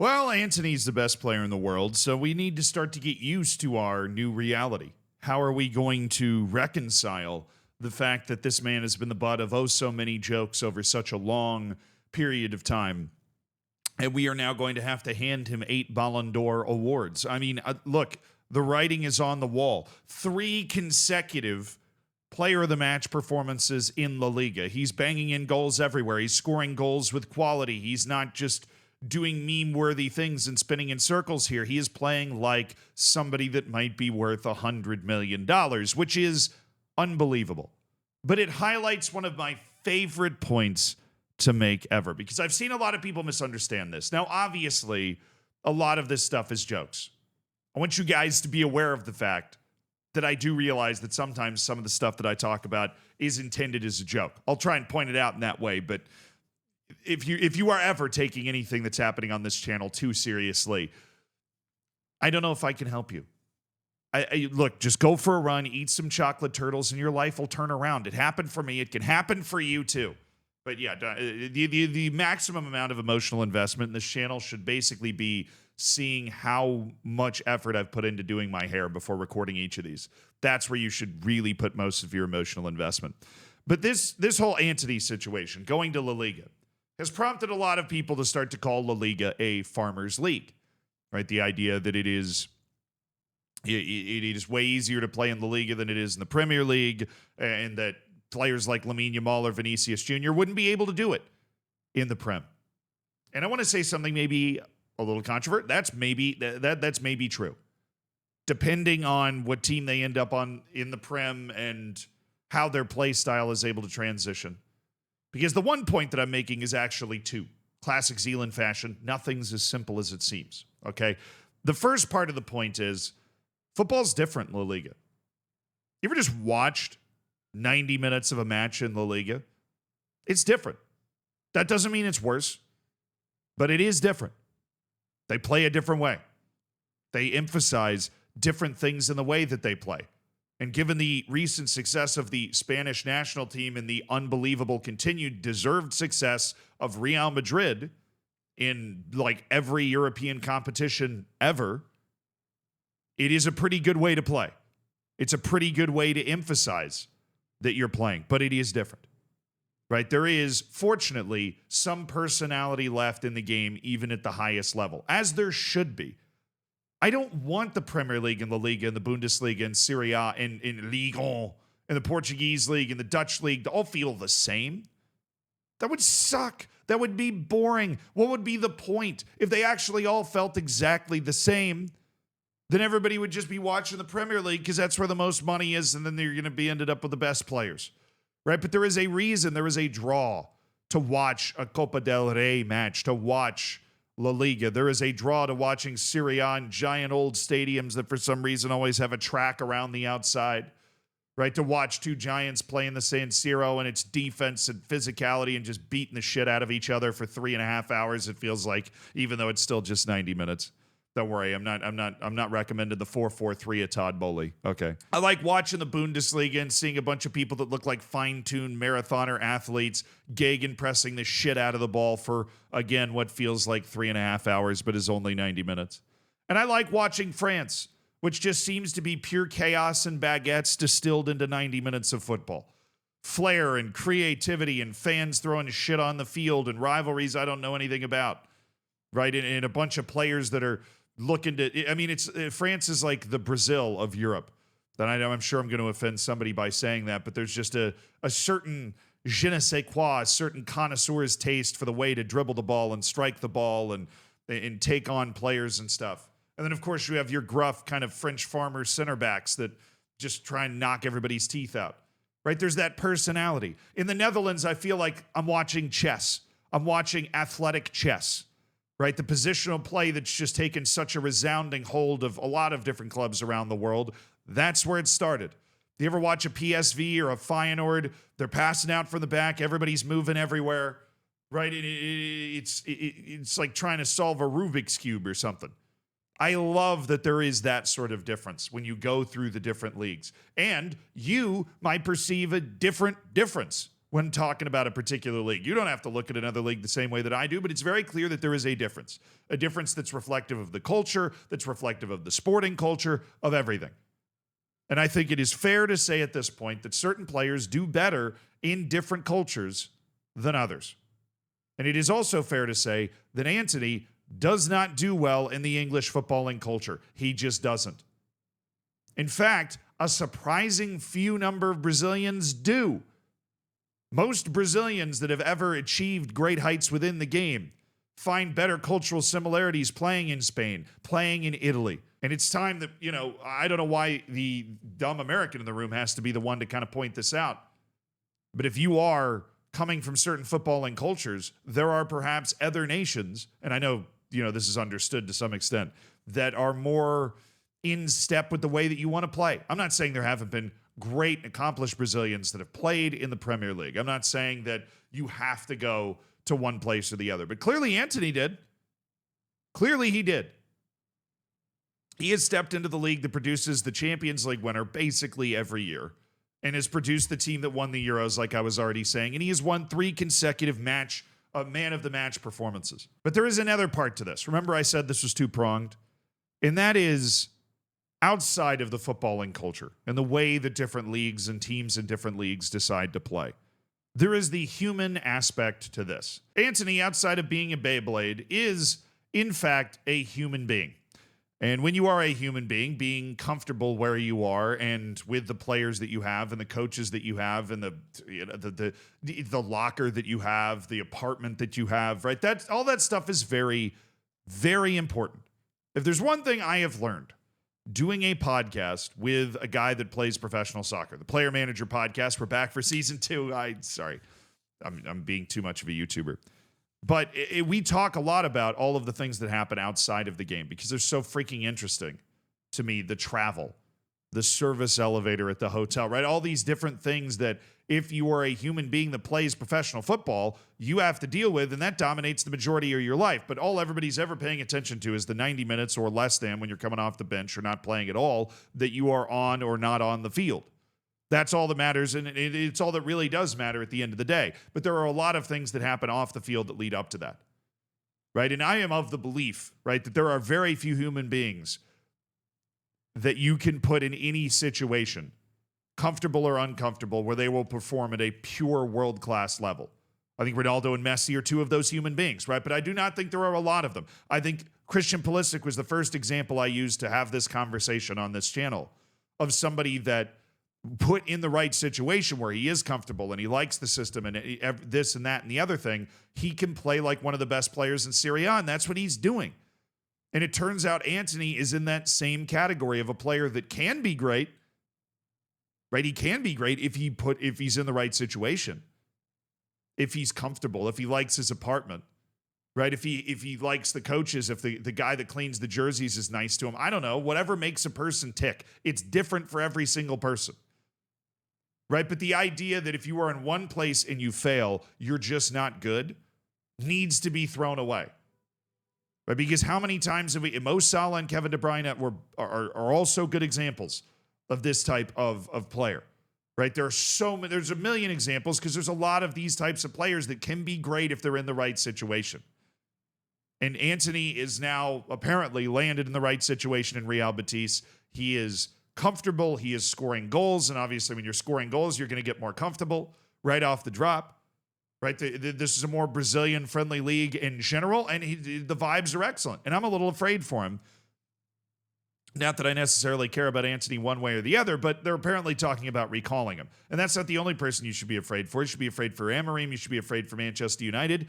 Well, Anthony's the best player in the world, so we need to start to get used to our new reality. How are we going to reconcile the fact that this man has been the butt of so many jokes over such a long period of time? And we are now going to have to hand him 8 Ballon d'Or awards. I mean, look, the writing is on the wall. 3 consecutive player of the match performances in La Liga. He's banging in goals everywhere. He's scoring goals with quality. He's not just doing meme-worthy things and spinning in circles here. He is playing like somebody that might be worth $100 million, which is unbelievable. But it highlights one of my favorite points to make ever, because I've seen a lot of people misunderstand this. Now, obviously, a lot of this stuff is jokes. I want you guys to be aware of the fact that I do realize that sometimes some of the stuff that I talk about is intended as a joke. I'll try and point it out in that way, but if you are ever taking anything that's happening on this channel too seriously, I don't know if I can help you. Look, just go for a run, eat some chocolate turtles, and your life will turn around. It happened for me. It can happen for you too. But yeah, the maximum amount of emotional investment in this channel should basically be seeing how much effort I've put into doing my hair before recording each of these. That's where you should really put most of your emotional investment. But this whole Antony situation, going to La Liga, has prompted a lot of people to start to call La Liga a farmers' league, right? The idea that it is way easier to play in La Liga than it is in the Premier League, and that players like Lamine Yamal or Vinicius Jr. wouldn't be able to do it in the Prem. And I want to say something maybe a little controversial. That's maybe true, depending on what team they end up on in the Prem and how their play style is able to transition. Because the one point that I'm making is actually 2. Classic Zealand fashion. Nothing's as simple as it seems. Okay. The first part of the point is football's different in La Liga. You ever just watched 90 minutes of a match in La Liga? It's different. That doesn't mean it's worse, but it is different. They play a different way. They emphasize different things in the way that they play. And given the recent success of the Spanish national team and the unbelievable continued deserved success of Real Madrid in like every European competition ever, it is a pretty good way to play. It's a pretty good way to emphasize that you're playing, but it is different, right? There is, fortunately, some personality left in the game, even at the highest level, as there should be. I don't want the Premier League and La Liga and the Bundesliga and Serie A and Ligue 1 and the Portuguese League and the Dutch League to all feel the same. That would suck. That would be boring. What would be the point? If they actually all felt exactly the same, then everybody would just be watching the Premier League because that's where the most money is, and then they're going to be ended up with the best players, right? But there is a reason, there is a draw to watch a Copa del Rey match, to watch La Liga. There is a draw to watching Serie A in giant old stadiums that for some reason always have a track around the outside, right? To watch 2 giants play in the San Siro and its defense and physicality and just beating the shit out of each other for 3.5 hours, it feels like, even though it's still just 90 minutes. Don't worry, I'm not recommending the 4-4-3 at Todd Bowley. Okay. I like watching the Bundesliga and seeing a bunch of people that look like fine-tuned marathoner athletes gegenpressing the shit out of the ball for, again, what feels like 3.5 hours, but is only 90 minutes. And I like watching France, which just seems to be pure chaos and baguettes distilled into 90 minutes of football. Flair and creativity and fans throwing shit on the field and rivalries I don't know anything about, right? And a bunch of players that are looking to, I mean, France is like the Brazil of Europe. And I'm sure I'm going to offend somebody by saying that, but there's just a certain je ne sais quoi, a certain connoisseur's taste for the way to dribble the ball and strike the ball and take on players and stuff. And then, of course, you have your gruff kind of French farmer center backs that just try and knock everybody's teeth out, right? There's that personality. In the Netherlands, I feel like I'm watching chess. I'm watching athletic chess. Right, the positional play that's just taken such a resounding hold of a lot of different clubs around the world. That's where it started. Do you ever watch a PSV or a Feyenoord? They're passing out from the back. Everybody's moving everywhere. Right? It's like trying to solve a Rubik's Cube or something. I love that there is that sort of difference when you go through the different leagues. And you might perceive a different difference when talking about a particular league. You don't have to look at another league the same way that I do, but it's very clear that there is a difference that's reflective of the culture, that's reflective of the sporting culture, of everything. And I think it is fair to say at this point that certain players do better in different cultures than others. And it is also fair to say that Antony does not do well in the English footballing culture. He just doesn't. In fact, a surprising few number of Brazilians do. Most Brazilians that have ever achieved great heights within the game find better cultural similarities playing in Spain, playing in Italy. And it's time that, I don't know why the dumb American in the room has to be the one to kind of point this out. But if you are coming from certain footballing cultures, there are perhaps other nations, and I know, this is understood to some extent, that are more in step with the way that you want to play. I'm not saying there haven't been great, accomplished Brazilians that have played in the Premier League. I'm not saying that you have to go to one place or the other, but clearly Antony did. Clearly he did. He has stepped into the league that produces the Champions League winner basically every year and has produced the team that won the Euros, like I was already saying, and he has won 3 consecutive man of the match performances. But there is another part to this. Remember I said this was two-pronged? And that is outside of the footballing culture and the way that different leagues and teams in different leagues decide to play. There is the human aspect to this. Antony, outside of being a Beyblade, is, in fact, a human being. And when you are a human being comfortable where you are and with the players that you have and the coaches that you have and the locker that you have, the apartment that you have, right? All that stuff is very, very important. If there's one thing I have learned doing a podcast with a guy that plays professional soccer, the Player Manager Podcast, we're back for season 2. I'm being too much of a YouTuber. But we talk a lot about all of the things that happen outside of the game because they're so freaking interesting to me. The travel, the service elevator at the hotel, right? All these different things that if you are a human being that plays professional football, you have to deal with, and that dominates the majority of your life. But all everybody's ever paying attention to is the 90 minutes or less than when you're coming off the bench or not playing at all that you are on or not on the field. That's all that matters, and it's all that really does matter at the end of the day. But there are a lot of things that happen off the field that lead up to that, right? And I am of the belief, right, that there are very few human beings that you can put in any situation, comfortable or uncomfortable, where they will perform at a pure world-class level. I think Ronaldo and Messi are 2 of those human beings, right? But I do not think there are a lot of them. I think Christian Pulisic was the first example I used to have this conversation on this channel of somebody that put in the right situation where he is comfortable and he likes the system and this and that and the other thing, he can play like one of the best players in Serie A, and that's what he's doing. And it turns out Antony is in that same category of a player that can be great, right? He can be great if he's in the right situation, if he's comfortable, if he likes his apartment, right? If he likes the coaches, if the guy that cleans the jerseys is nice to him. I don't know, whatever makes a person tick. It's different for every single person. Right? But the idea that if you are in one place and you fail, you're just not good needs to be thrown away. Right? Because how many times have Mo Salah and Kevin De Bruyne are also good examples of this type of player. Right? There's a million examples because there's a lot of these types of players that can be great if they're in the right situation. And Antony is now apparently landed in the right situation in Real Betis. He is comfortable. He is scoring goals. And obviously, when you're scoring goals, you're going to get more comfortable right off the drop. Right? This is a more Brazilian-friendly league in general, and the vibes are excellent. And I'm a little afraid for him. Not that I necessarily care about Antony one way or the other, but they're apparently talking about recalling him. And that's not the only person you should be afraid for. You should be afraid for Amorim. You should be afraid for Manchester United,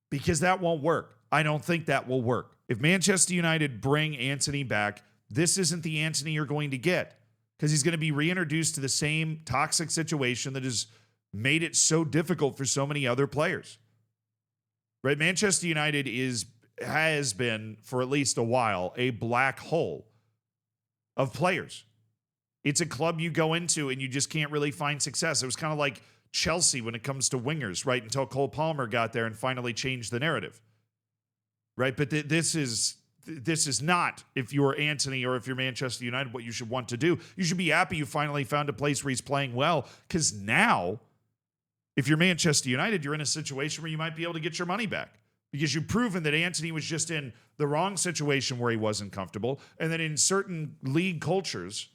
because that won't work. I don't think that will work. If Manchester United bring Antony back, this isn't the Antony you're going to get, because he's going to be reintroduced to the same toxic situation that has made it so difficult for so many other players. Right? Manchester United has been, for at least a while, a black hole of players. It's a club you go into and you just can't really find success. It was kind of like Chelsea when it comes to wingers, right? Until Cole Palmer got there and finally changed the narrative. Right? But this is not, if you're Antony or if you're Manchester United, what you should want to do. You should be happy you finally found a place where he's playing well, because now If you're Manchester United, you're in a situation where you might be able to get your money back because you've proven that Antony was just in the wrong situation where he wasn't comfortable. And that in certain league cultures,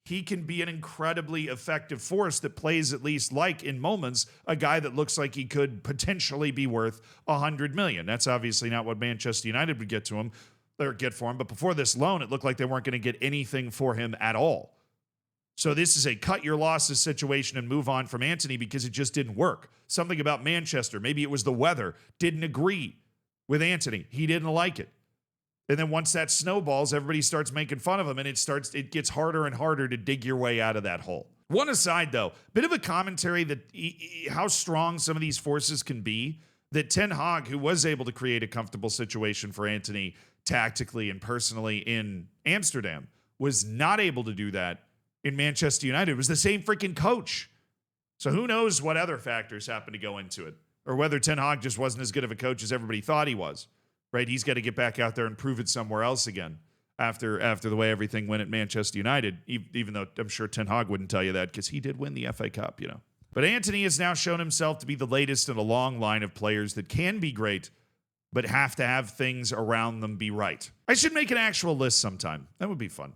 he can be an incredibly effective force that plays, at least like in moments, a guy that looks like he could potentially be worth $100 million. That's obviously not what Manchester United would get to him or get for him. But before this loan, it looked like they weren't going to get anything for him at all. So this is a cut your losses situation and move on from Antony because it just didn't work. Something about Manchester, maybe it was the weather, didn't agree with Antony. He didn't like it. And then once that snowballs, everybody starts making fun of him, and it gets harder and harder to dig your way out of that hole. One aside, though, bit of a commentary that how strong some of these forces can be, that Ten Hag, who was able to create a comfortable situation for Antony tactically and personally in Amsterdam, was not able to do that in Manchester United. It was the same freaking coach. So who knows what other factors happen to go into it, or whether Ten Hag just wasn't as good of a coach as everybody thought he was. Right, he's got to get back out there and prove it somewhere else again after the way everything went at Manchester United, even though I'm sure Ten Hag wouldn't tell you that because he did win the FA Cup, you know. But Antony has now shown himself to be the latest in a long line of players that can be great, but have to have things around them be right. I should make an actual list sometime. That would be fun.